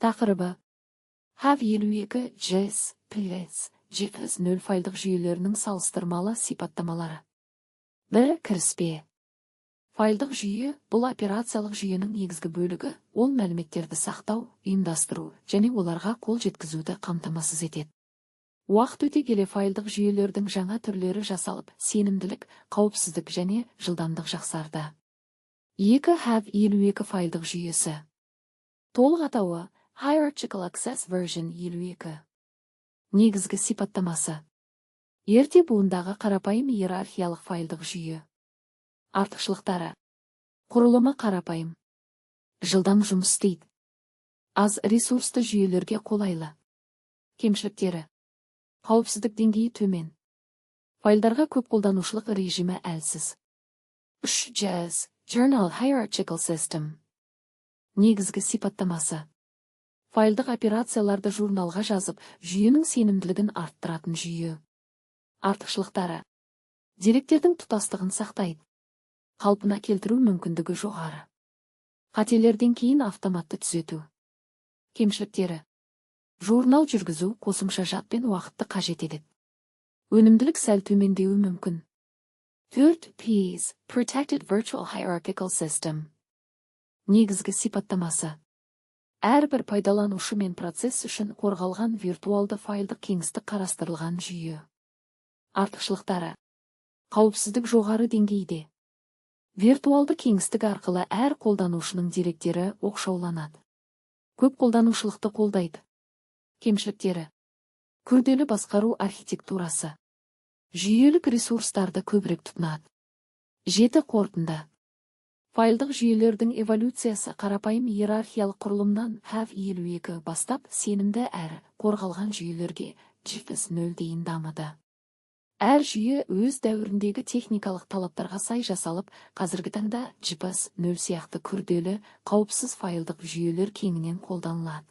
Тақырыбы HAV52 JS PS JS0 файлдық жүйелерінің салыстырмалы сипаттамалары. 1. Кіріспе. Файлдық жүйе бұл операциялық жүйенің негізгі бөлігі, ол мәліметтерді сақтау, ұйымдастыру және оларға қол жеткізуді қамтамасыз етеді. Уақыт өте келе файлдық жүйелердің жаңа түрлері жасалып, сенімділік, қауіпсіздік және жылдамдық жақсарды. 2. HAV52 файлдық жүйесі. Толық атауы Hierarchical Access Version 52. Негізгі сипаттамасы. Ерте буындағы қарапайым иерархиялық файлдық жүйе. Артықшылықтары. Құрылымы қарапайым. Жылдам жұмыс істейді. Аз ресурсты жүйелерге қолайлы. Кемшіліктері. Қауіпсіздік деңгейі төмен. Файлдарға көп қолданушылық режимі әлсіз. 3. JS Journal Hierarchical System. Негізгі сипаттамасы. Файлдық операцияларды журналға жазып, жүйенің сенімділігін арттыратын жүйе. Артықшылықтары. Деректердің тұтастығын сақтайды. Қалпына келтіру мүмкіндігі жоғары. Қателерден кейін автоматты түзету. Кемшіліктері. Журнал жүргізу қосымша жад пен уақытты қажет етеді. Өнімділік сәл төмендеуі мүмкін. 4. PS Protected Virtual Hierarchical System. Негізгі сипаттамасы. Әрбір пайдаланушы мен процесс үшін қорғалған виртуалды файлдық кеңістік қарастырылған жүйе. Артықшылықтары. Қауіпсіздік жоғары деңгейде. Виртуалды кеңістік арқылы әр қолданушының деректері оқшауланады. Көп қолданушылықты қолдайды. Кемшіліктері. Күрделі басқару архитектурасы. Жүйелік ресурстарды көбірек тұтынады. 7. Қорытынды. Файлдық жүйелердің эволюциясы қарапайым иерархиялық құрылымнан HAV52 бастап сенімді әрі қорғалған жүйелерге JS0 дейін дамыды. Әр жүйе өз дәуіріндегі техникалық талаптарға сай жасалып, қазіргі таңда JS0 сияқты күрделі, қауіпсіз файлдық жүйелер кеңінен қолданылады.